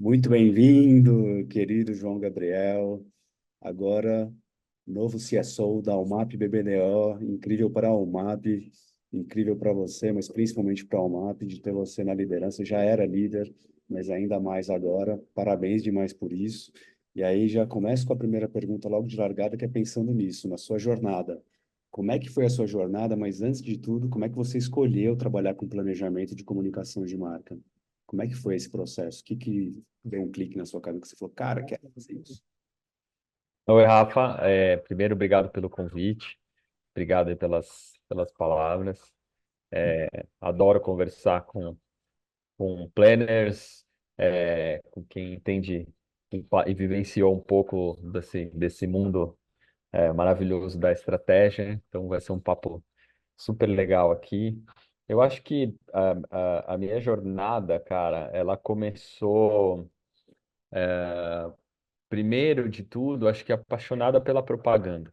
Muito bem-vindo, querido João Gabriel. Agora, novo CSO da UMAP BBDO, incrível para a UMAP, incrível para você, mas principalmente para a UMAP, de ter você na liderança. Já era líder, mas ainda mais agora. Parabéns demais por isso. E aí já começo com a primeira pergunta logo de largada, que é pensando nisso, na sua jornada. Como é que foi a sua jornada? Mas antes de tudo, como é que você escolheu trabalhar com planejamento de comunicação de marca? Como é que foi esse processo? O que deu um clique na sua cabeça que você falou, cara, quero fazer isso? Oi, Rafa. Primeiro, obrigado pelo convite, obrigado aí pelas palavras. Adoro conversar com planners, com quem entende e vivenciou um pouco desse mundo maravilhoso da estratégia. Então, vai ser um papo super legal aqui. Eu acho que a minha jornada, cara, ela começou, primeiro de tudo, acho que apaixonada pela propaganda.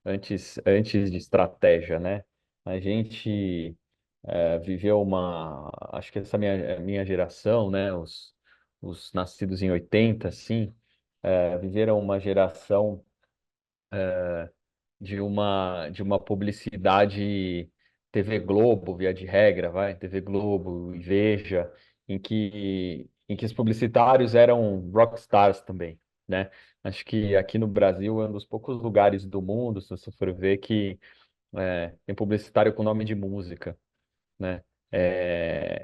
Antes de estratégia, né? A gente viveu acho que essa minha geração, né? Os nascidos em 80, assim, viveram uma geração de uma publicidade TV Globo, via de regra, vai, TV Globo e Veja, em que os publicitários eram rockstars também, né? Acho que aqui no Brasil é um dos poucos lugares do mundo, se você for ver, que tem publicitário com nome de música, né?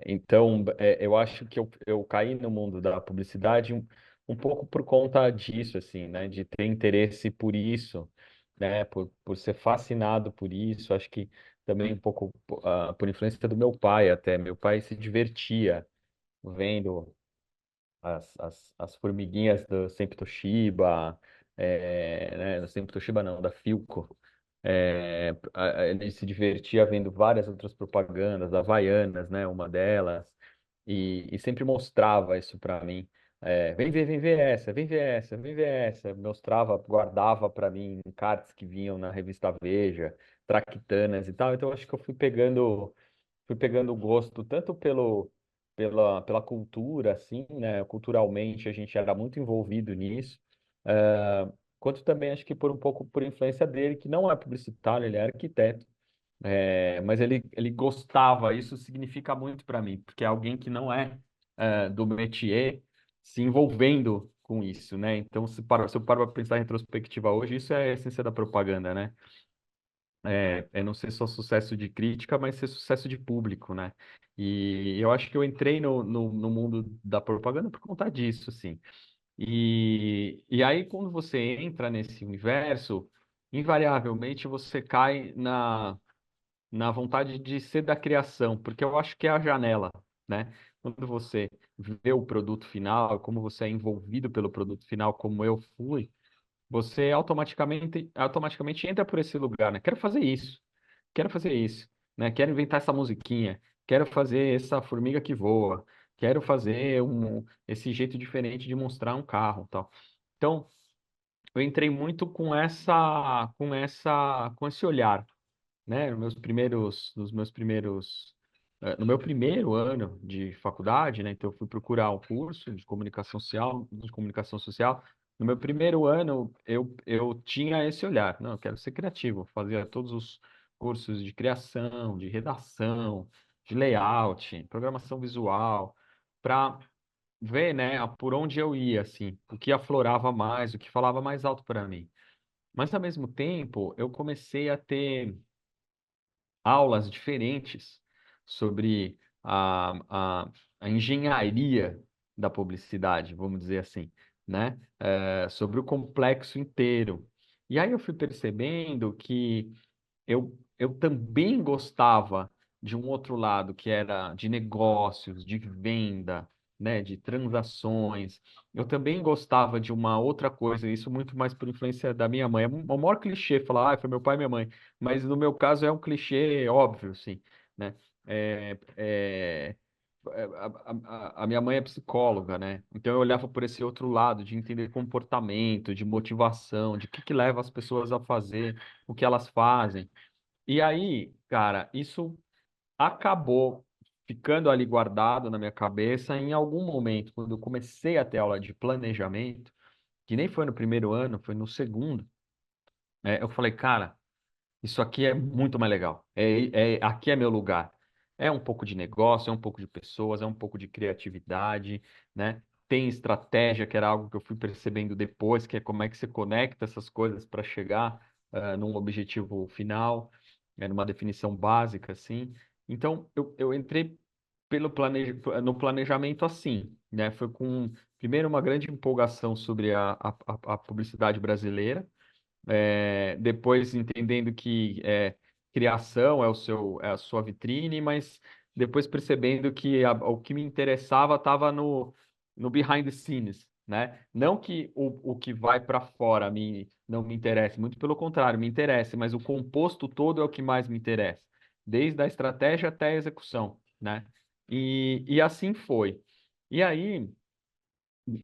Então, eu acho que eu caí no mundo da publicidade um pouco por conta disso, assim, né? De ter interesse por isso, né? Por ser fascinado por isso. Acho que também um pouco por influência do meu pai até. Meu pai se divertia vendo as formiguinhas do Sempre Toshiba, né? Do Sempre Toshiba não, da Philco. Ele se divertia vendo várias outras propagandas, Havaianas, né? Uma delas, e sempre mostrava isso para mim. Vem ver essa, vem ver essa, vem ver essa. Mostrava, guardava para mim cards que vinham na revista Veja, traquitanas e tal. Então acho que eu fui pegando gosto tanto pela cultura, assim, né? Culturalmente a gente era muito envolvido nisso, quanto também acho que por um pouco por influência dele, que não é publicitário, ele é arquiteto, mas ele gostava, isso significa muito para mim, porque é alguém que não é do métier se envolvendo com isso, né? Então, se eu paro para pensar em retrospectiva hoje, isso é a essência da propaganda, né? É não ser só sucesso de crítica, mas ser sucesso de público, né? E eu acho que eu entrei no mundo da propaganda por conta disso, assim. E aí, quando você entra nesse universo, invariavelmente você cai na vontade de ser da criação, porque eu acho que é a janela, né? Quando você vê o produto final, como você é envolvido pelo produto final, como eu fui, você automaticamente entra por esse lugar, né? Quero fazer isso, né? Quero inventar essa musiquinha, quero fazer essa formiga que voa, quero fazer esse jeito diferente de mostrar um carro, tal. Então, eu entrei muito com esse olhar, né? No meu primeiro ano de faculdade, né? Então eu fui procurar um curso de comunicação social. No meu primeiro ano, eu tinha esse olhar. Não, eu quero ser criativo. Fazia todos os cursos de criação, de redação, de layout, programação visual, para ver, né, por onde eu ia, assim, o que aflorava mais, o que falava mais alto para mim. Mas, ao mesmo tempo, eu comecei a ter aulas diferentes sobre a engenharia da publicidade, vamos dizer assim, né? Sobre o complexo inteiro. E aí eu fui percebendo que eu também gostava de um outro lado, que era de negócios, de venda, né, de transações. Eu também gostava de uma outra coisa, isso muito mais por influência da minha mãe. É o maior clichê falar, foi meu pai e minha mãe, mas no meu caso é um clichê óbvio, sim, né? É, é, a minha mãe é psicóloga, né? Então eu olhava por esse outro lado de entender comportamento, de motivação, de o que leva as pessoas a fazer o que elas fazem. E aí, cara, isso acabou ficando ali guardado na minha cabeça. Em algum momento, quando eu comecei a ter aula de planejamento, que nem foi no primeiro ano, foi no segundo, eu falei, cara, isso aqui é muito mais legal. Aqui é meu lugar. É um pouco de negócio, é um pouco de pessoas, é um pouco de criatividade, né? Tem estratégia, que era algo que eu fui percebendo depois, que é como é que você conecta essas coisas para chegar num objetivo final, numa definição básica, assim. Então, eu entrei no planejamento assim, né? Foi com, primeiro, uma grande empolgação sobre a publicidade brasileira, depois entendendo que criação é a sua vitrine, mas depois percebendo que o que me interessava estava no behind the scenes, né? Não que o que vai para fora não me interesse, muito pelo contrário, me interessa, mas o composto todo é o que mais me interessa, desde a estratégia até a execução, né? E assim foi. E aí,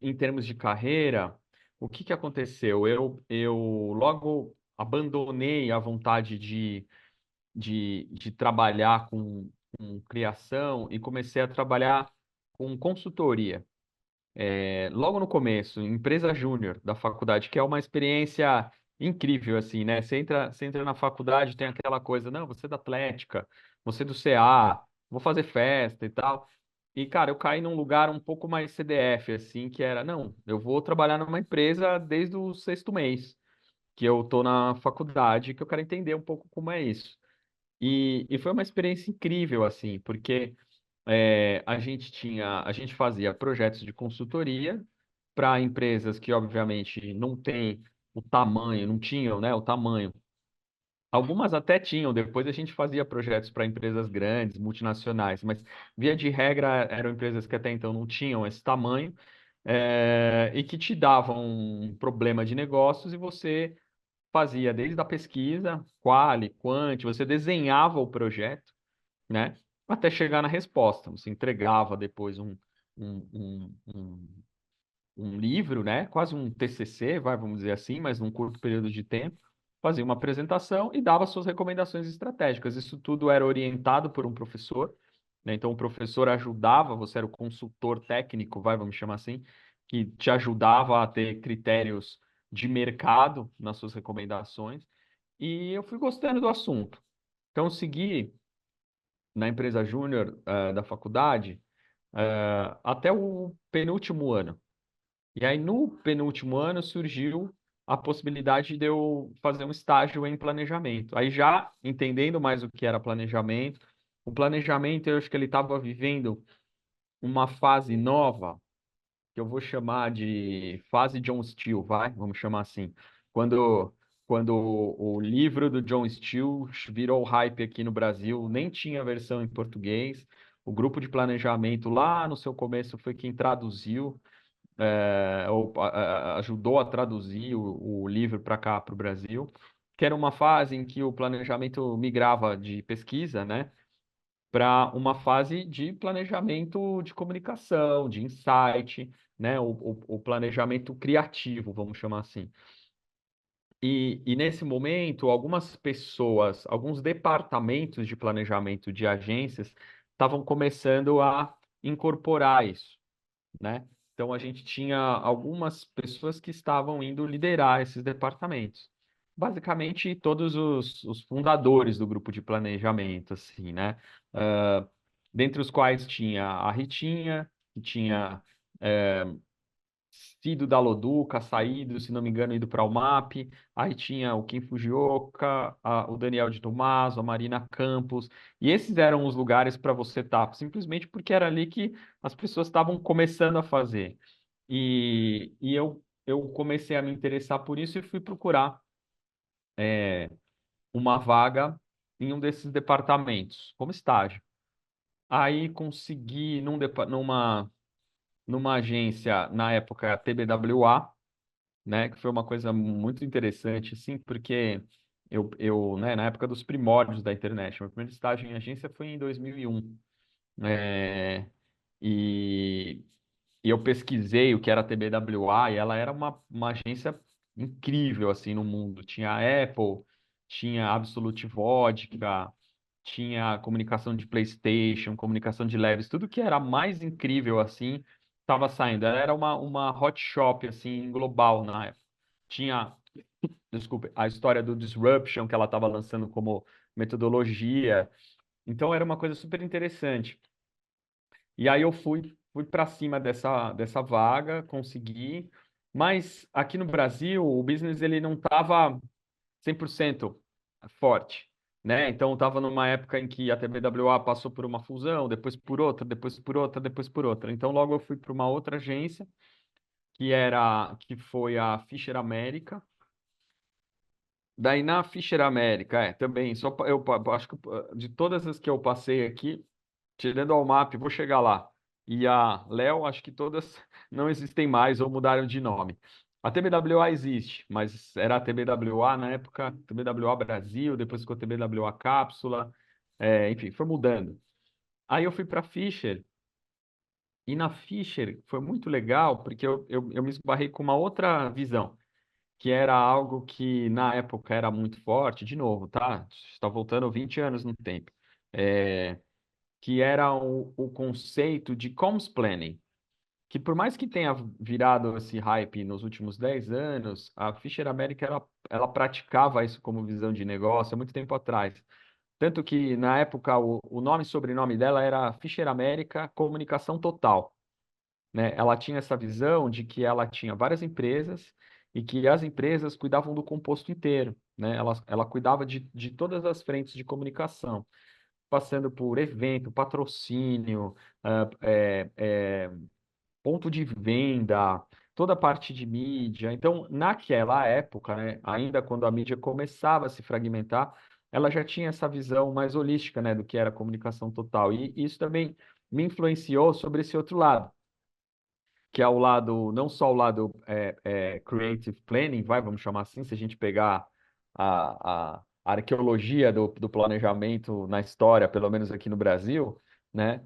em termos de carreira, o que que aconteceu? Eu logo abandonei a vontade de trabalhar com criação e comecei a trabalhar com consultoria. Logo no começo, empresa júnior da faculdade, que é uma experiência incrível, assim, né? Você entra na faculdade, tem aquela coisa, não, você é da Atlética, você é do CA, vou fazer festa e tal. E, cara, eu caí num lugar um pouco mais CDF, assim, que era, não, eu vou trabalhar numa empresa desde o sexto mês, que eu tô na faculdade, que eu quero entender um pouco como é isso. E foi uma experiência incrível, assim, porque a gente fazia projetos de consultoria para empresas que, obviamente, não têm o tamanho, não tinham, né, o tamanho. Algumas até tinham, depois a gente fazia projetos para empresas grandes, multinacionais, mas via de regra eram empresas que até então não tinham esse tamanho, e que te davam um problema de negócios e você fazia desde a pesquisa, quali, quant, você desenhava o projeto, né, até chegar na resposta. Você entregava depois um, um, um um livro, né? Quase um TCC, vamos dizer assim, mas num curto período de tempo, fazia uma apresentação e dava suas recomendações estratégicas. Isso tudo era orientado por um professor, né? Então o professor ajudava, você era o consultor técnico, vamos chamar assim, que te ajudava a ter critérios de mercado nas suas recomendações. E eu fui gostando do assunto. Então, eu segui na empresa júnior da faculdade até o penúltimo ano. E aí, no penúltimo ano, surgiu a possibilidade de eu fazer um estágio em planejamento. Aí, já entendendo mais o que era planejamento, o planejamento, eu acho que ele estava vivendo uma fase nova, que eu vou chamar de fase John Steele, vamos chamar assim. Quando, quando o livro do John Steele virou hype aqui no Brasil, nem tinha versão em português. O grupo de planejamento lá no seu começo foi quem traduziu ajudou a traduzir o livro para cá, para o Brasil, que era uma fase em que o planejamento migrava de pesquisa, né, para uma fase de planejamento de comunicação, de insight, né, o planejamento criativo, vamos chamar assim. E nesse momento, algumas pessoas, alguns departamentos de planejamento de agências estavam começando a incorporar isso, né? Então a gente tinha algumas pessoas que estavam indo liderar esses departamentos. Basicamente, todos os fundadores do grupo de planejamento, assim, né? Ah, dentre os quais tinha a Ritinha, que tinha sido da Loduca, saído, se não me engano, ido para o MAP. Aí tinha o Ken Fujioka, o Daniel de Tomaso, a Marina Campos. E esses eram os lugares para você estar, simplesmente porque era ali que as pessoas estavam começando a fazer. E eu comecei a me interessar por isso e fui procurar uma vaga em um desses departamentos, como estágio. Aí consegui numa agência, na época, TBWA, né, que foi uma coisa muito interessante, assim, porque né, na época dos primórdios da internet, meu primeiro estágio em agência foi em 2001, é, e, e eu pesquisei o que era a TBWA, e ela era uma agência incrível, assim, no mundo. Tinha a Apple, tinha a Absolute Vodka, tinha comunicação de PlayStation, comunicação de leves, tudo que era mais incrível assim, estava saindo. Ela era uma hot shop assim global na época. Tinha, desculpe, a história do Disruption que ela estava lançando como metodologia. Então era uma coisa super interessante. E aí eu fui para cima dessa vaga, consegui. Mas aqui no Brasil, o business ele não estava 100% forte, né? Então estava numa época em que a TBWA passou por uma fusão, depois por outra, depois por outra, depois por outra. Então logo eu fui para uma outra agência que foi a Fisher America. Daí na Fisher America, também, acho que de todas as que eu passei aqui, tirando ao MAP, vou chegar lá. E a Léo, acho que todas não existem mais ou mudaram de nome. A TBWA existe, mas era a TBWA na época, TBWA Brasil, depois ficou TBWA Cápsula, enfim, foi mudando. Aí eu fui para a Fisher, e na Fisher foi muito legal, porque eu me esbarrei com uma outra visão, que era algo que na época era muito forte, de novo, tá? Está voltando 20 anos no tempo. É, que era o conceito de comms planning, que por mais que tenha virado esse hype nos últimos 10 anos, a Fisher America ela praticava isso como visão de negócio há muito tempo atrás. Tanto que, na época, o nome e sobrenome dela era Fisher America Comunicação Total, né? Ela tinha essa visão de que ela tinha várias empresas e que as empresas cuidavam do composto inteiro, né? Ela cuidava de todas as frentes de comunicação, passando por evento, patrocínio, ponto de venda, toda a parte de mídia. Então, naquela época, né, ainda quando a mídia começava a se fragmentar, ela já tinha essa visão mais holística, né, do que era a comunicação total. E isso também me influenciou sobre esse outro lado, que é o lado, não só o lado creative planning, vamos chamar assim, se a gente pegar a arqueologia do planejamento na história, pelo menos aqui no Brasil, né?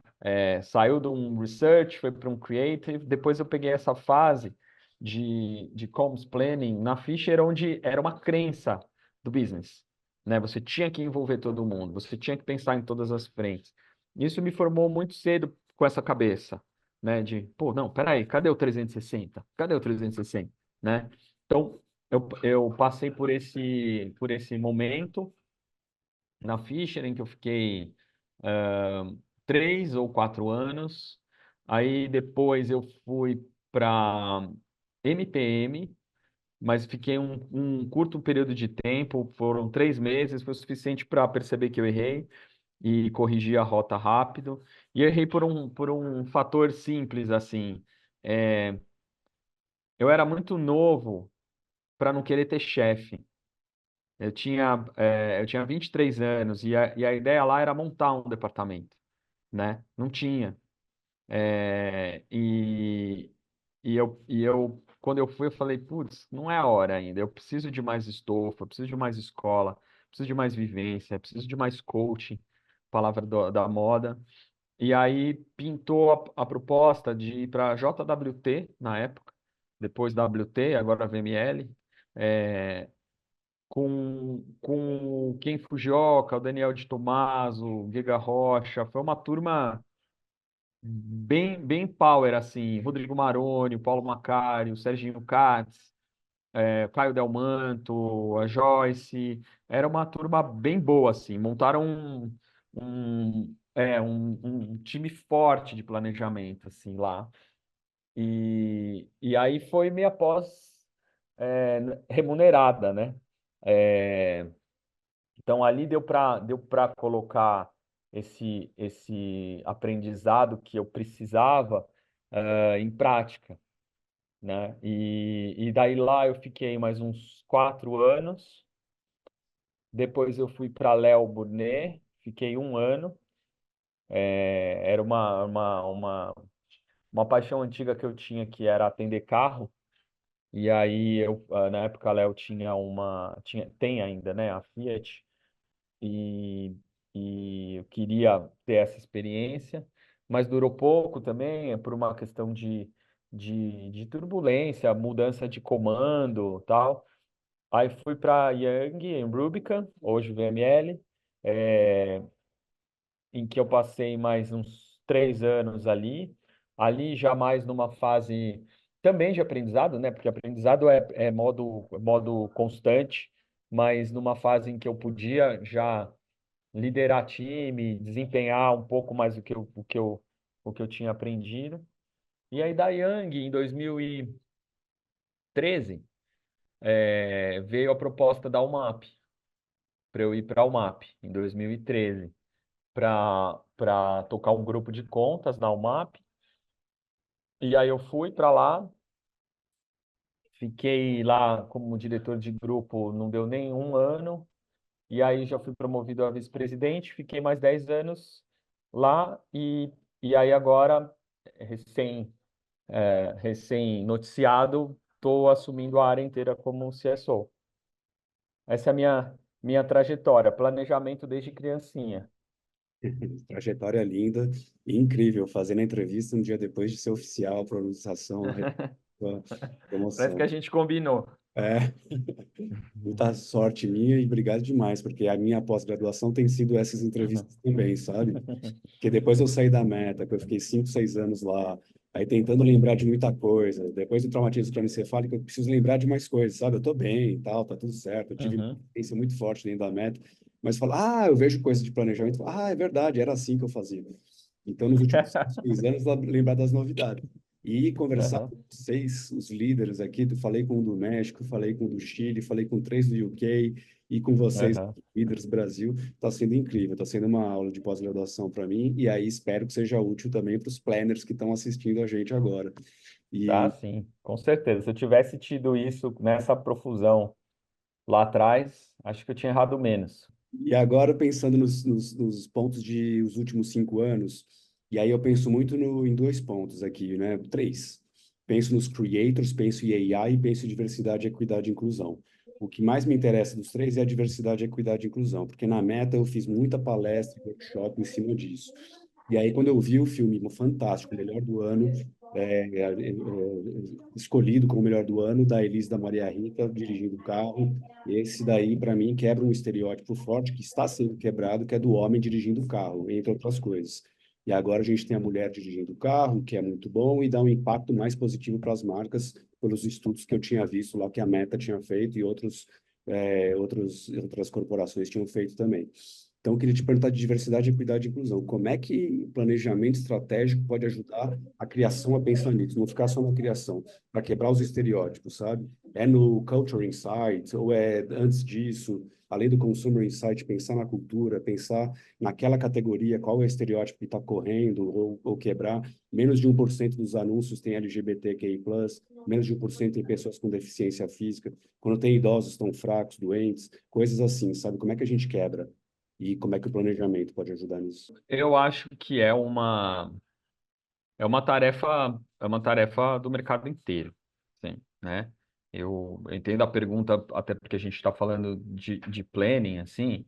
Saiu de um research, foi para um creative, depois eu peguei essa fase de comms planning na Fisher, onde era uma crença do business, né? Você tinha que envolver todo mundo, você tinha que pensar em todas as frentes. Isso me formou muito cedo com essa cabeça, né? De, pô, não, peraí, cadê o 360? Cadê o 360? Né? Então, eu passei por esse momento na Fischer, em que eu fiquei 3 ou 4 anos. Aí depois eu fui para MPM, mas fiquei um curto período de tempo, foram 3 meses, foi o suficiente para perceber que eu errei e corrigir a rota rápido. E eu errei por um fator simples, assim. É, eu era muito novo para não querer ter chefe. Eu tinha 23 anos e a ideia lá era montar um departamento, né? Não tinha. É, quando eu fui, eu falei, putz, não é a hora ainda. Eu preciso de mais estofo, eu preciso de mais escola, preciso de mais vivência, preciso de mais coaching, palavra da moda. E aí pintou a proposta de ir para JWT na época, depois WT, agora VML, é, com o Ken Fujioka, o Daniel de Tomaso, o Giga Rocha. Foi uma turma bem power, assim. Rodrigo Maroni, o Paulo Macari, o Serginho Katz, Caio Del Manto, a Joyce. Era uma turma bem boa, assim. Montaram um time forte de planejamento, assim, lá. E aí foi minha pós remunerada, né? É, então ali deu para colocar esse aprendizado que eu precisava em prática, né? E daí lá eu fiquei mais uns 4 anos. Depois eu fui para Léo Burnet, fiquei um ano. Era uma paixão antiga que eu tinha, que era atender carro. E aí na época a Léo tem ainda, né, a Fiat. e, e eu queria ter essa experiência, mas durou pouco também, por uma questão de turbulência, mudança de comando, tal. Aí fui para Young, em Rubicon, hoje VML, em que eu passei mais uns 3 anos ali, ali já mais numa fase também de aprendizado, né? Porque aprendizado é modo constante, mas numa fase em que eu podia já liderar time, desempenhar um pouco mais o que eu tinha aprendido. E aí da Young, em 2013, veio a proposta da UMAP, para eu ir para a UMAP, em 2013, para tocar um grupo de contas na UMAP. E aí eu fui para lá, fiquei lá como diretor de grupo, não deu nem um ano, e aí já fui promovido a vice-presidente, fiquei mais 10 anos lá, e aí agora, recém, recém-noticiado, estou assumindo a área inteira como CSO. Essa é a minha trajetória, planejamento desde criancinha. Trajetória linda e incrível, fazendo a entrevista um dia depois de ser oficial, a pronunciação, a Parece que a promoção. gente combinou. É, muita sorte minha e obrigado demais, porque a minha pós-graduação tem sido essas entrevistas também, sabe? Porque depois eu saí da Meta, que eu fiquei 5, 6 anos lá, aí tentando lembrar de muita coisa. Depois do traumatismo crânioencefálico, eu preciso lembrar de mais coisas, sabe? Eu tô bem e tal, tá tudo certo. Eu tive uma Uhum. experiência muito forte dentro da Meta, mas falar, eu vejo coisas de planejamento, é verdade, era assim que eu fazia. Então, nos últimos 6 anos, lembrar das novidades. E conversar Aham, com vocês, os líderes aqui, falei com o do México, falei com o do Chile, falei com 3 do UK e com vocês, aham. líderes Brasil, está sendo incrível, está sendo uma aula de pós-graduação para mim, e aí espero que seja útil também para os planners que estão assistindo a gente agora. Tá, E, sim, com certeza. Se eu tivesse tido isso nessa profusão lá atrás, acho que eu tinha errado menos. e agora, pensando nos pontos de os últimos 5 anos, e aí eu penso muito em 2 pontos aqui, né? 3. Penso nos creators, penso em AI, penso em diversidade, equidade e inclusão. O que mais me interessa dos três é a diversidade, equidade e inclusão, porque na Meta eu fiz muita palestra e workshop em cima disso. E aí, quando eu vi o filme fantástico, melhor do ano, escolhido como melhor do ano, da Elise da Maria Rita dirigindo o carro, esse daí, para mim, quebra um estereótipo forte que está sendo quebrado, que é do homem dirigindo o carro, entre outras coisas. E agora a gente tem a mulher dirigindo o carro, que é muito bom, e dá um impacto mais positivo para as marcas, pelos estudos que eu tinha visto lá que a Meta tinha feito e outras corporações tinham feito também. Então, eu queria te perguntar de diversidade, equidade e inclusão. Como é que o planejamento estratégico pode ajudar a criação a pensar nisso, não ficar só na criação, para quebrar os estereótipos, sabe? É no Culture Insight, ou é antes disso, além do Consumer Insight, pensar na cultura, pensar naquela categoria, qual é o estereótipo que está correndo, ou quebrar. Menos de 1% dos anúncios tem LGBTQI+, menos de 1% tem pessoas com deficiência física. Quando tem idosos tão fracos, doentes, coisas assim, sabe? Como é que a gente quebra? E como é que o planejamento pode ajudar nisso? Eu acho que é uma tarefa do mercado inteiro, sim, né? Eu entendo a pergunta, até porque a gente está falando de planning, assim,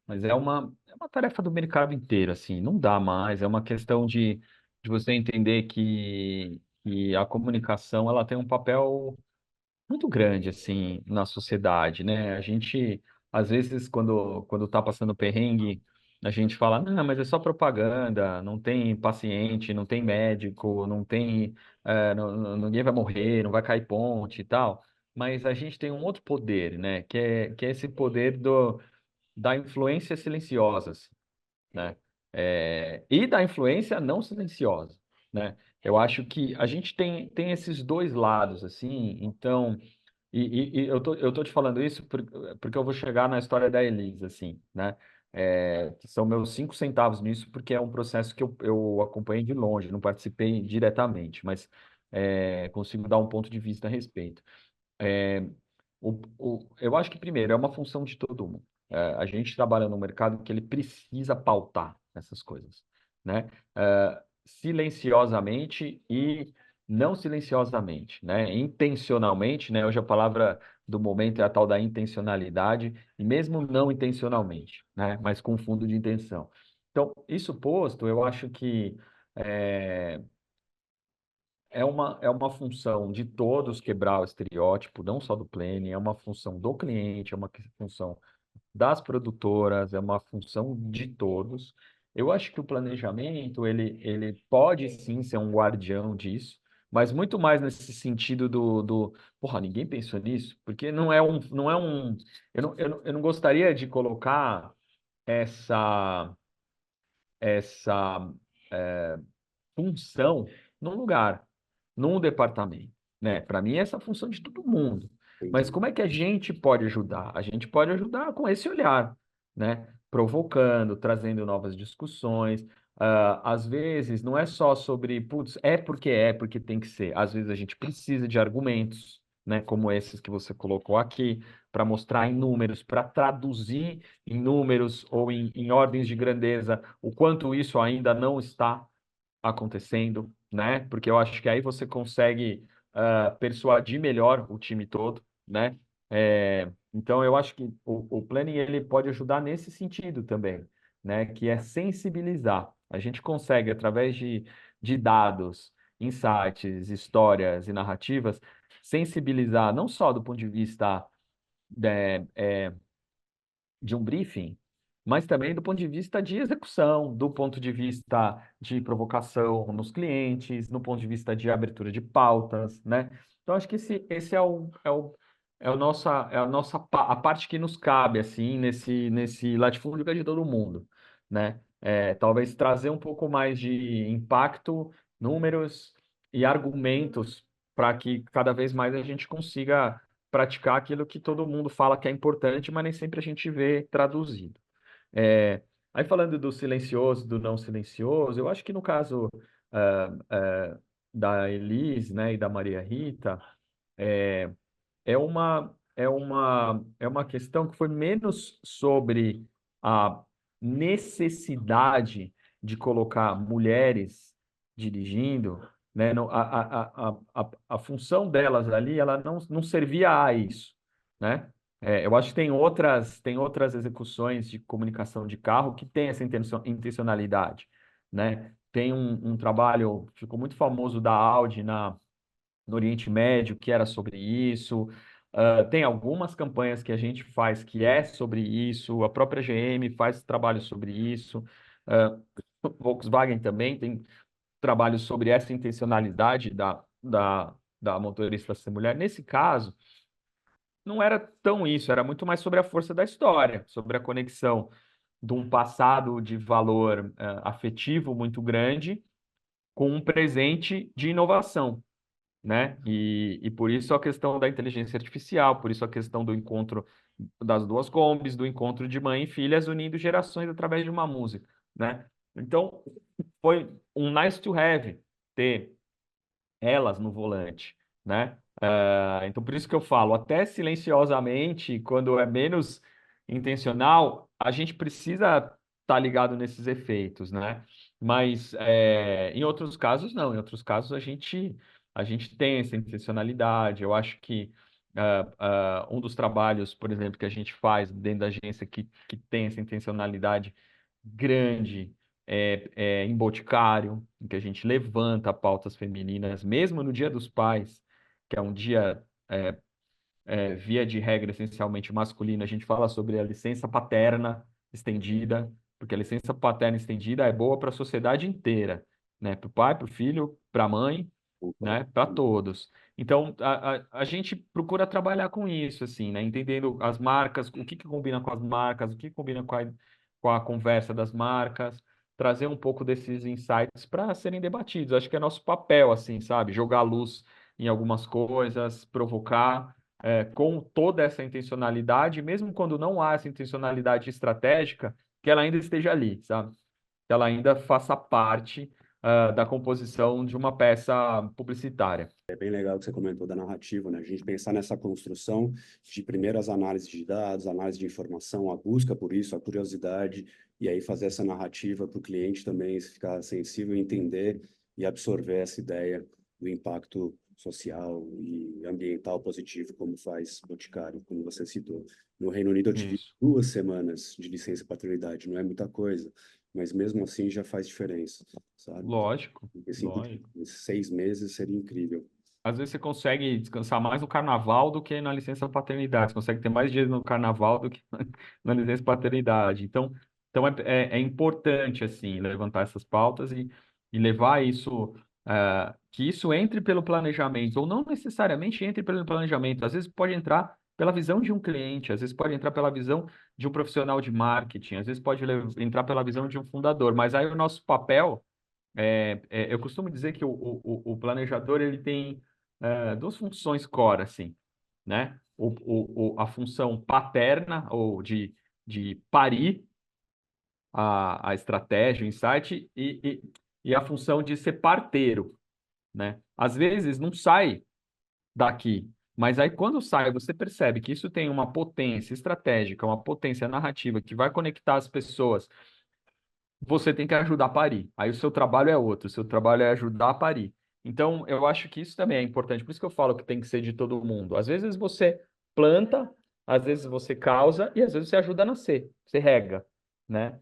mas é uma tarefa do mercado inteiro, assim, não dá mais, é uma questão de você entender que a comunicação, ela tem um papel muito grande assim na sociedade, né? A gente às vezes quando tá passando perrengue, a gente fala, não, mas é só propaganda, não tem paciente, não tem médico, não tem, ninguém vai morrer, não vai cair ponte e tal. Mas a gente tem um outro poder, né? Que é esse poder da influência silenciosa, assim, né? E da influência não silenciosa, né? Eu acho que a gente tem esses dois lados, assim, então. E eu tô te falando isso porque eu vou chegar na história da Elisa, assim, né? Que são meus 5 centavos nisso, porque é um processo que eu acompanhei de longe, não participei diretamente, mas consigo dar um ponto de vista a respeito. É, eu acho que, primeiro, é uma função de todo mundo. A gente trabalha num mercado que ele precisa pautar essas coisas, né? Silenciosamente e não silenciosamente, né? Intencionalmente, né? Hoje a palavra do momento é a tal da intencionalidade, e mesmo não intencionalmente, né? Mas com fundo de intenção. Então, isso posto, eu acho que é, é uma função de todos quebrar o estereótipo, não só do planning, é uma função do cliente, é uma função das produtoras, é uma função de todos. Eu acho que o planejamento, ele pode sim ser um guardião disso, mas muito mais nesse sentido porra, ninguém pensou nisso, porque não é um, eu não gostaria de colocar essa função num lugar, num departamento, né? Para mim, essa é a função de todo mundo. Mas Entendi. como é que a gente pode ajudar? A gente pode ajudar com esse olhar, né? Provocando, trazendo novas discussões. Às vezes, não é só sobre, putz, é porque tem que ser. Às vezes a gente precisa de argumentos, né? Como esses que você colocou aqui, para mostrar em números, para traduzir em números ou em ordens de grandeza o quanto isso ainda não está acontecendo, né? Porque eu acho que aí você consegue persuadir melhor o time todo, né? Então eu acho que o planning ele pode ajudar nesse sentido também, né? Que é sensibilizar. A gente consegue através de dados, insights, histórias e narrativas sensibilizar não só do ponto de vista né, de um briefing, mas também do ponto de vista de execução, do ponto de vista de provocação nos clientes, no ponto de vista de abertura de pautas, né? Então, acho que esse a parte que nos cabe, assim, nesse latifúndio que é de todo mundo, né? Talvez trazer um pouco mais de impacto, números e argumentos para que cada vez mais a gente consiga praticar aquilo que todo mundo fala que é importante, mas nem sempre a gente vê traduzido. É, Aí falando do silencioso, do não silencioso, eu acho que no caso da Elis, né, e da Maria Rita, é uma questão que foi menos sobre a necessidade de colocar mulheres dirigindo, né? A função delas ali, ela não servia a isso, né? Eu acho que tem outras execuções de comunicação de carro que tem essa intencionalidade, né? Tem um trabalho, ficou muito famoso da Audi no Oriente Médio, que era sobre isso. Tem algumas campanhas que a gente faz que é sobre isso, a própria GM faz trabalho sobre isso, Ah, Volkswagen também tem trabalho sobre essa intencionalidade da motorista ser mulher. Nesse caso, não era tão isso, era muito mais sobre a força da história, sobre a conexão de um passado de valor afetivo muito grande com um presente de inovação, né? E por isso a questão da inteligência artificial, por isso a questão do encontro das duas combis, do encontro de mãe e filhas unindo gerações através de uma música, né? Então, foi um nice to have ter elas no volante, né? Então, por isso que eu falo, até silenciosamente, quando é menos intencional, a gente precisa estar ligado nesses efeitos, né? Mas em outros casos, não. Em outros casos, a gente tem essa intencionalidade. Eu acho que um dos trabalhos, por exemplo, que a gente faz dentro da agência que tem essa intencionalidade grande em Boticário, em que a gente levanta pautas femininas, mesmo no Dia dos Pais, que é um dia, via de regra, essencialmente masculino, a gente fala sobre a licença paterna estendida, porque a licença paterna estendida é boa para a sociedade inteira, né? Para o pai, para o filho, para a mãe, Concordo. né? Para todos. Então, a gente procura trabalhar com isso, assim, né? Entendendo as marcas, o que combina com as marcas, o que combina com a conversa das marcas, trazer um pouco desses insights para serem debatidos. Acho que é nosso papel, assim, sabe? Jogar luz em algumas coisas, provocar, com toda essa intencionalidade, mesmo quando não há essa intencionalidade estratégica, que ela ainda esteja ali, sabe? Que ela ainda faça parte, da composição de uma peça publicitária. É bem legal que você comentou da narrativa, né? A gente pensar nessa construção de primeiras análises de dados, análise de informação, a busca por isso, a curiosidade, e aí fazer essa narrativa para o cliente também ficar sensível, entender e absorver essa ideia do impacto social e ambiental positivo, como faz Boticário, como você citou. No Reino Unido eu tive Isso. 2 semanas de licença paternidade, não é muita coisa, mas mesmo assim já faz diferença, sabe? Lógico, Esse, lógico. esses 6 meses seria incrível. Às vezes você consegue descansar mais no carnaval do que na licença paternidade. Você consegue ter mais dias no carnaval do que na licença paternidade. Então, Então é importante assim levantar essas pautas e levar isso, que isso entre pelo planejamento, ou não necessariamente entre pelo planejamento, às vezes pode entrar pela visão de um cliente, às vezes pode entrar pela visão de um profissional de marketing, às vezes pode entrar pela visão de um fundador, mas aí o nosso papel, eu costumo dizer que o planejador ele tem duas funções core, assim, né? A função paterna, ou de parir a estratégia, o insight, e a função de ser parteiro, né? Às vezes não sai daqui, mas aí quando sai, você percebe que isso tem uma potência estratégica, uma potência narrativa que vai conectar as pessoas. Você tem que ajudar a parir. Aí o seu trabalho é outro, o seu trabalho é ajudar a parir. Então, eu acho que isso também é importante. Por isso que eu falo que tem que ser de todo mundo. Às vezes você planta, às vezes você causa e às vezes você ajuda a nascer, você rega, né?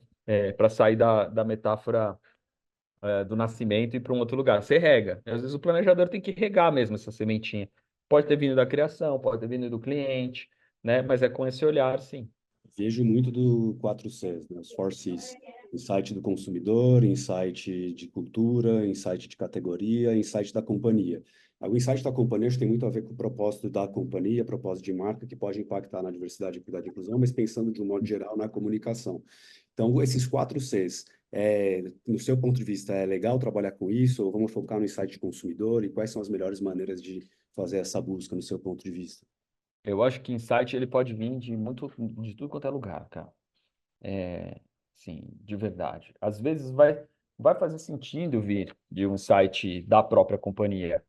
Para sair da metáfora, do nascimento e para um outro lugar. Você rega. E às vezes o planejador tem que regar mesmo essa sementinha. Pode ter vindo da criação, pode ter vindo do cliente, né? Mas é com esse olhar, sim. Vejo muito do 4Cs, né? Os 4Cs. Insight do consumidor, insight de cultura, insight de categoria, insight da companhia. O insight da companhia acho que tem muito a ver com o propósito da companhia, propósito de marca, que pode impactar na diversidade, equidade e inclusão, mas pensando de um modo geral na comunicação. Então, esses 4Cs, no seu ponto de vista, é legal trabalhar com isso? Ou vamos focar no insight de consumidor? E quais são as melhores maneiras de fazer essa busca no seu ponto de vista? Eu acho que insight ele pode vir de tudo quanto é lugar, cara. Sim, de verdade. Às vezes vai fazer sentido vir de um site da própria companhia,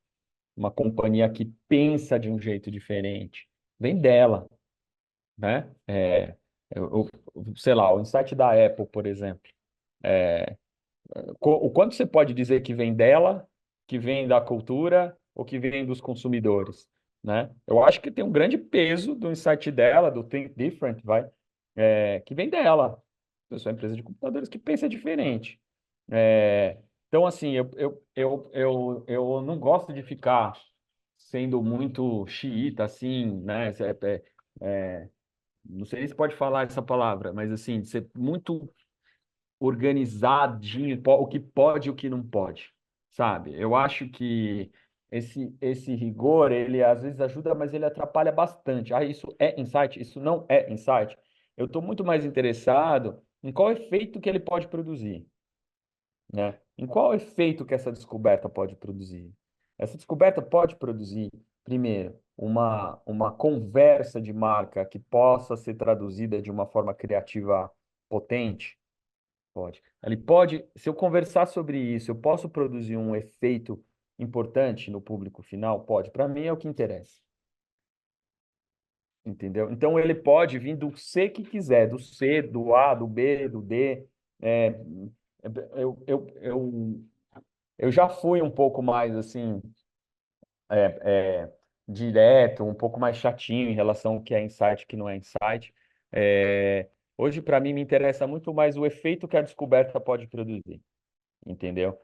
uma companhia que pensa de um jeito diferente. Vem dela, né? Sei lá, o insight da Apple, por exemplo. O quanto você pode dizer que vem dela, que vem da cultura ou que vem dos consumidores, né? Eu acho que tem um grande peso do insight dela, do Think Different, que vem dela. Eu sou uma empresa de computadores que pensa diferente. Então, assim, eu não gosto de ficar sendo muito xiita, assim, né? É, não sei se pode falar essa palavra, mas assim, de ser muito organizadinho, o que pode e o que não pode, sabe? Eu acho que esse rigor, ele às vezes ajuda, mas ele atrapalha bastante. Ah, isso é insight? Isso não é insight? Eu estou muito mais interessado em qual efeito que ele pode produzir, né? Em qual efeito que essa descoberta pode produzir? Essa descoberta pode produzir, primeiro, uma conversa de marca que possa ser traduzida de uma forma criativa potente. Pode. Ele pode, se eu conversar sobre isso, eu posso produzir um efeito importante no público final? Pode. Para mim é o que interessa, entendeu? Então ele pode vir do C que quiser, do C, do A, do B, do D. É, eu, eu, eu, eu já fui um pouco mais assim, direto, um pouco mais chatinho em relação ao que é insight e que não é insight. Hoje, para mim, me interessa muito mais o efeito que a descoberta pode produzir. Entendeu?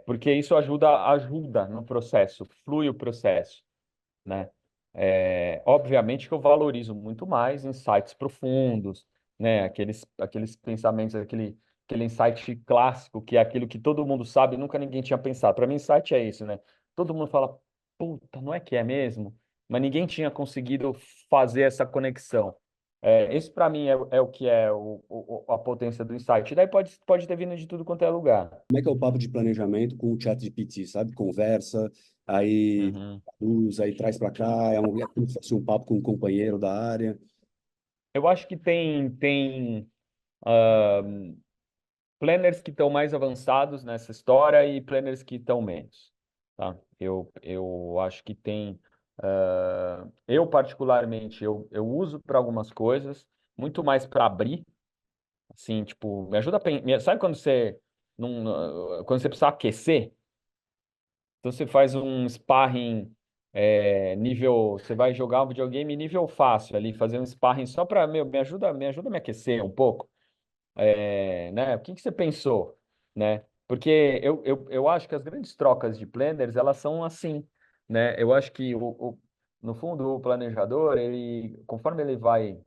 Porque isso ajuda no processo, flui o processo, né? Obviamente que eu valorizo muito mais insights profundos, né? Aqueles pensamentos, aquele insight clássico, que é aquilo que todo mundo sabe e nunca ninguém tinha pensado. Para mim, insight é isso, né? Todo mundo fala, puta, não é que é mesmo? Mas ninguém tinha conseguido fazer essa conexão. Esse para mim é o que é a potência do insight. E daí pode ter vindo de tudo quanto é lugar. Como é que é o papo de planejamento com o chat GPT, sabe? Conversa, aí Uhum. usa, aí traz para cá, é como se fosse um papo com um companheiro da área. Eu acho que tem ah, planners que estão mais avançados nessa história e planners que estão menos, tá? Eu acho que tem. Eu, particularmente, eu uso para algumas coisas, muito mais para abrir, assim, tipo, me ajuda a sabe quando quando você precisa aquecer? Então você faz um sparring nível. Você vai jogar um videogame nível fácil ali, fazer um sparring só para, meu, me ajuda a me aquecer um pouco. Né? O que que você pensou, né? Porque eu acho que as grandes trocas de planners, elas são assim, né? Eu acho que no fundo o planejador, ele, conforme ele vai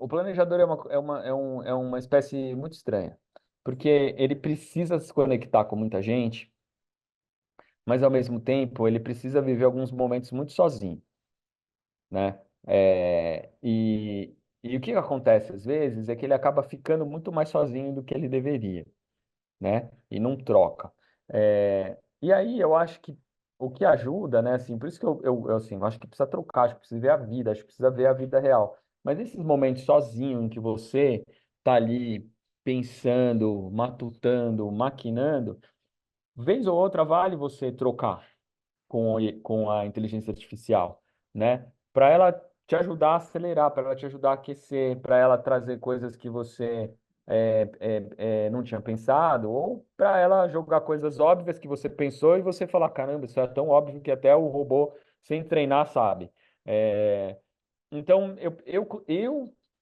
o planejador é uma espécie muito estranha, porque ele precisa se conectar com muita gente, mas ao mesmo tempo ele precisa viver alguns momentos muito sozinho, né? E o que acontece às vezes é que ele acaba ficando muito mais sozinho do que ele deveria, né? E não troca. E aí eu acho que o que ajuda, né? Assim, por isso que assim, eu acho que precisa trocar, acho que precisa ver a vida, acho que precisa ver a vida real. Mas esses momentos sozinho em que você tá ali pensando, matutando, maquinando, vez ou outra vale você trocar com a inteligência artificial, né? Para ela te ajudar a acelerar, para ela te ajudar a aquecer, para ela trazer coisas que você não tinha pensado, ou para ela jogar coisas óbvias que você pensou e você falar, caramba, isso é tão óbvio que até o robô, sem treinar, sabe. É, então,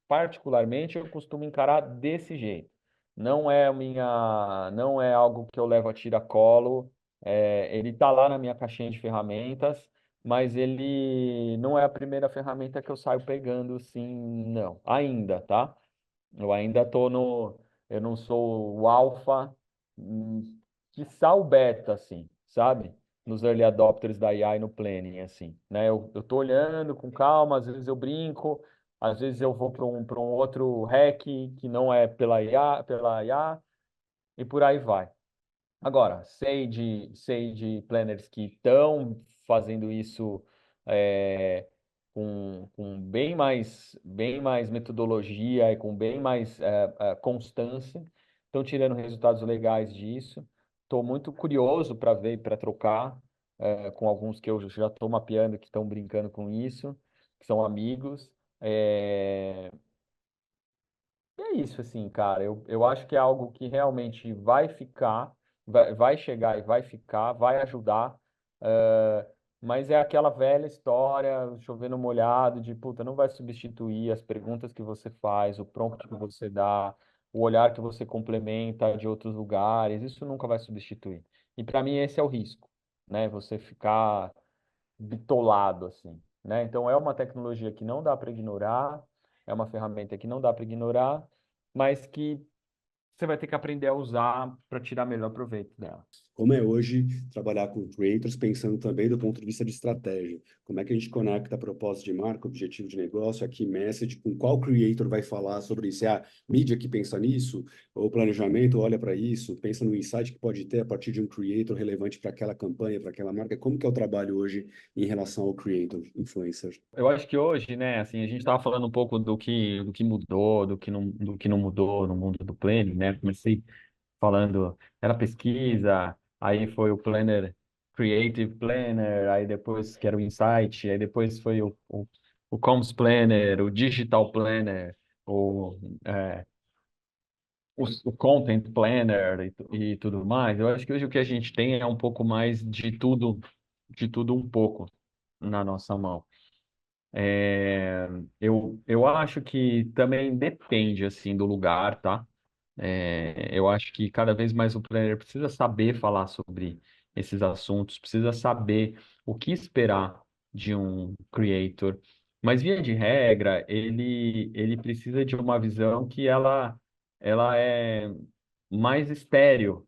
particularmente, eu costumo encarar desse jeito. Não é algo que eu levo a tiracolo. Ele está lá na minha caixinha de ferramentas, mas ele não é a primeira ferramenta que eu saio pegando, sim, não. Ainda, tá? Eu ainda tô no. Eu não sou o alfa, quiçá o beta, assim, sabe? Nos early adopters da AI no planning, assim, né? Eu tô olhando com calma, às vezes eu brinco, às vezes eu vou para um outro hack que não é pela IA, e por aí vai. Agora, sei de planners que estão fazendo isso é, com bem mais metodologia e com bem mais constância, estão tirando resultados legais disso. Estou muito curioso para ver, para trocar com alguns que eu já estou mapeando que estão brincando com isso, que são amigos. É, e é isso, assim, cara. Eu acho que é algo que realmente vai ficar, vai chegar e vai ficar, vai ajudar. Mas é aquela velha história, chovendo molhado, de puta, não vai substituir as perguntas que você faz, o prompt que você dá, o olhar que você complementa de outros lugares, isso nunca vai substituir. E para mim esse é o risco, né? Você ficar bitolado, assim, né? Então é uma tecnologia que não dá para ignorar, é uma ferramenta que não dá para ignorar, mas que você vai ter que aprender a usar para tirar melhor proveito dela. Como é hoje trabalhar com creators, pensando também do ponto de vista de estratégia. Como é que a gente conecta a propósito de marca, objetivo de negócio, a key message, com qual creator vai falar sobre isso? É a mídia que pensa nisso? Ou o planejamento olha para isso, pensa no insight que pode ter a partir de um creator relevante para aquela campanha, para aquela marca? Como que é o trabalho hoje em relação ao creator, influencer? Eu acho que hoje, né, assim, a gente estava falando um pouco do que mudou, do que não mudou no mundo do planning, né? Comecei falando, era pesquisa, aí foi o planner, Creative Planner, aí depois que era o Insight, aí depois foi o Comms Planner, o Digital Planner, o, é, o Content Planner e tudo mais. Eu acho que hoje o que a gente tem é um pouco mais de tudo um pouco na nossa mão. Eu acho que também depende, assim, do lugar, tá? Eu acho que cada vez mais o planner precisa saber falar sobre esses assuntos, precisa saber o que esperar de um creator. Mas, via de regra, ele precisa de uma visão que ela é mais estéril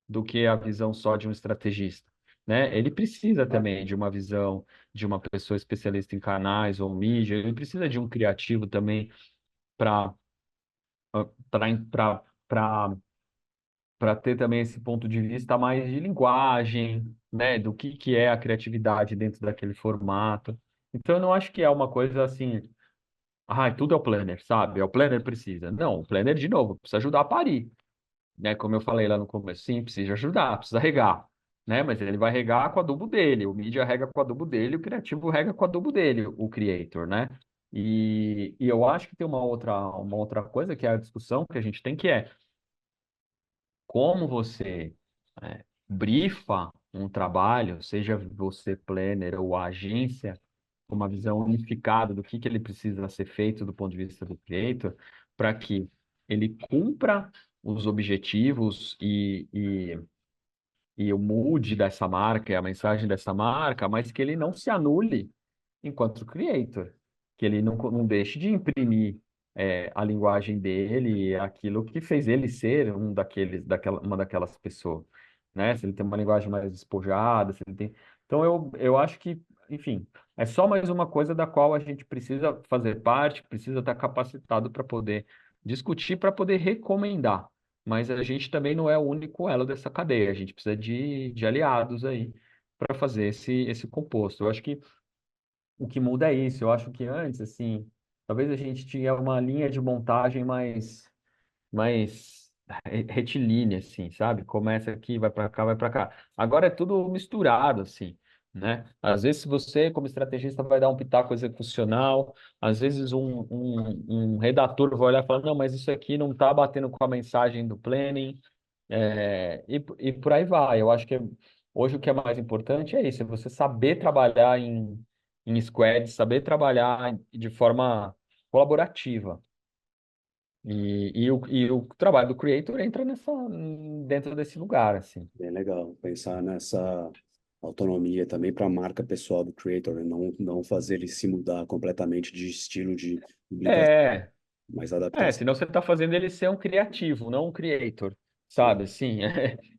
do que a visão só de um estrategista, né? Ele precisa também de uma visão de uma pessoa especialista em canais ou mídia, ele precisa de um criativo também para para para ter também esse ponto de vista mais de linguagem, né, do que é a criatividade dentro daquele formato. Então, eu não acho que é uma coisa assim, tudo é o planner, sabe? É o planner precisa. Não, o planner, de novo, precisa ajudar a parir, né? Como eu falei lá no começo, sim, precisa ajudar, precisa regar, né? Mas ele vai regar com o adubo dele, o mídia rega com o adubo dele, o criativo rega com o adubo dele, o creator, né? E eu acho que tem uma outra coisa que é a discussão que a gente tem, que é como você brifa um trabalho, seja você planner ou agência, com uma visão unificada do que ele precisa ser feito do ponto de vista do creator, para que ele cumpra os objetivos e o mood dessa marca, e a mensagem dessa marca, mas que ele não se anule enquanto creator, que ele não deixe de imprimir a linguagem dele, aquilo que fez ele ser uma daquelas pessoas, né? Se ele tem uma linguagem mais despojada, se ele tem... Então, eu acho que, enfim, é só mais uma coisa da qual a gente precisa fazer parte, precisa estar capacitado para poder discutir, para poder recomendar. Mas a gente também não é o único elo dessa cadeia, a gente precisa de aliados aí para fazer esse composto. Eu acho que o que muda é isso. Eu acho que antes, assim, talvez a gente tinha uma linha de montagem mais retilínea, assim, sabe? Começa aqui, vai para cá, vai para cá. Agora é tudo misturado, assim, né? Às vezes você, como estrategista, vai dar um pitaco execucional, às vezes um redator vai olhar e falar, não, mas isso aqui não está batendo com a mensagem do planning, e por aí vai. Eu acho que hoje o que é mais importante é isso, é você saber trabalhar em squads, saber trabalhar de forma colaborativa. E o trabalho do creator entra dentro desse lugar, assim. Bem legal pensar nessa autonomia também para a marca pessoal do creator, né? Não fazer ele se mudar completamente de estilo de publicação, É, mas adaptação. senão você está fazendo ele ser um criativo, não um creator, sabe? Assim,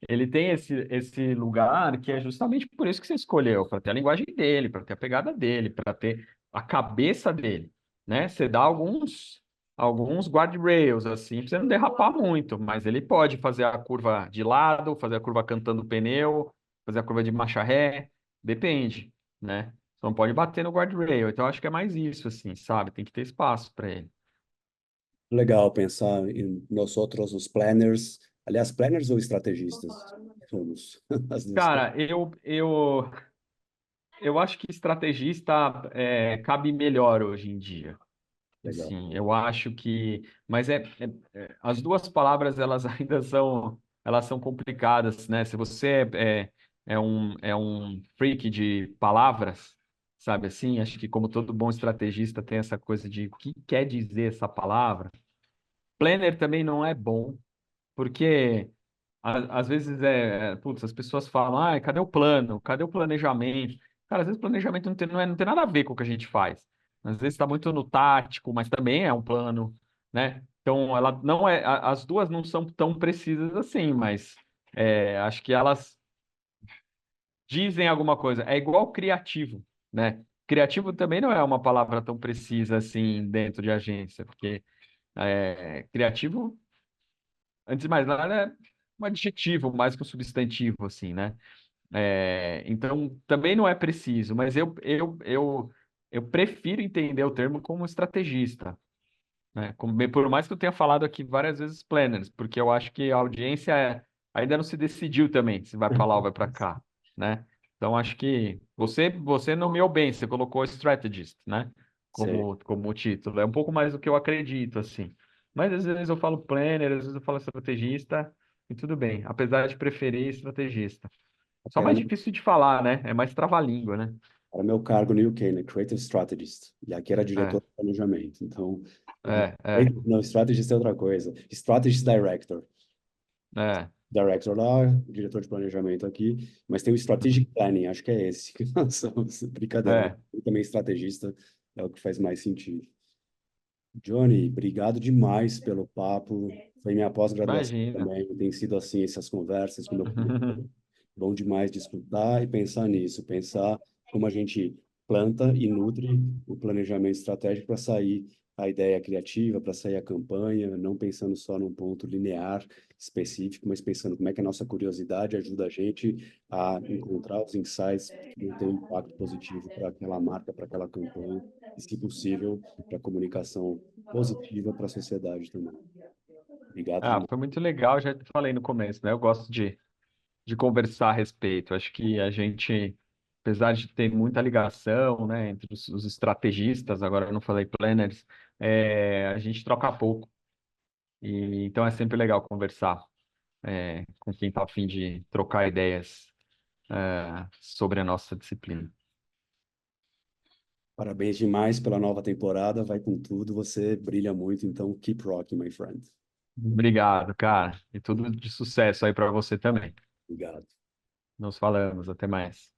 ele tem esse lugar que é justamente por isso que você escolheu, para ter a linguagem dele, para ter a pegada dele, para ter a cabeça dele, né? Você dá alguns guardrails, assim, para você não derrapar muito, mas ele pode fazer a curva de lado, fazer a curva cantando o pneu, fazer a curva de marcha ré, depende, né? Você não pode bater no guardrail, então eu acho que é mais isso, assim, sabe? Tem que ter espaço para ele. Legal pensar em nós outros, os planners. Aliás, planners ou estrategistas? Somos as duas coisas. Cara, eu acho que estrategista cabe melhor hoje em dia. Legal. Assim, eu acho que, mas as duas palavras elas ainda elas são complicadas, né? Se você é um freak de palavras, sabe assim, acho que como todo bom estrategista tem essa coisa de o que quer dizer essa palavra. Planner também não é bom, porque às vezes putz, as pessoas falam, ah, cadê o plano? Cadê o planejamento? Cara, às vezes o planejamento não tem nada a ver com o que a gente faz. Às vezes está muito no tático, mas também é um plano, né? Então, ela não as duas não são tão precisas assim, mas acho que elas dizem alguma coisa. É igual criativo, né? Criativo também não é uma palavra tão precisa assim dentro de agência, porque criativo antes de mais nada, é um adjetivo mais que um substantivo, assim, né? Então, também não é preciso, mas eu prefiro entender o termo como estrategista, né? Por mais que eu tenha falado aqui várias vezes planners, porque eu acho que a audiência ainda não se decidiu também se vai para lá ou vai para cá, né? Então, acho que você nomeou bem, você colocou strategist, né? Sim. Como título. É um pouco mais do que eu acredito, assim. Mas às vezes eu falo planner, às vezes eu falo estrategista, e tudo bem. Apesar de preferir estrategista. Só Até era mais difícil de falar, né? É mais trava-língua, né? meu cargo no UK, né? Creative Strategist. E aqui era diretor É, de planejamento. Então, é, é, não, Strategist é outra coisa. Strategist Director. é. Director lá, diretor de planejamento aqui, mas tem o Strategic Planning, acho que é esse. Nossa, brincadeira, mas É, eu também estrategista é o que faz mais sentido. Johnny, obrigado demais pelo papo. Foi minha pós-graduação imagina. também. Tem sido assim essas conversas com meu professor. Bom demais de escutar e pensar nisso, pensar como a gente planta e nutre o planejamento estratégico para sair a ideia criativa, para sair a campanha, não pensando só num ponto linear específico, mas pensando como é que a nossa curiosidade ajuda a gente a encontrar os insights que vão ter um impacto positivo para aquela marca, para aquela campanha, e, se possível, para a comunicação positiva para a sociedade também. Obrigado Ah, demais. foi muito legal, já te falei no começo, né? Eu gosto de conversar a respeito. Acho que a gente, apesar de ter muita ligação, né, entre os estrategistas, agora eu não falei planners, a gente troca pouco. E, então é sempre legal conversar com quem está a fim de trocar ideias sobre a nossa disciplina. Parabéns demais pela nova temporada, vai com tudo, você brilha muito, então keep rocking, my friend. Obrigado, cara. E tudo de sucesso aí para você também. Obrigado. Nos falamos, até mais.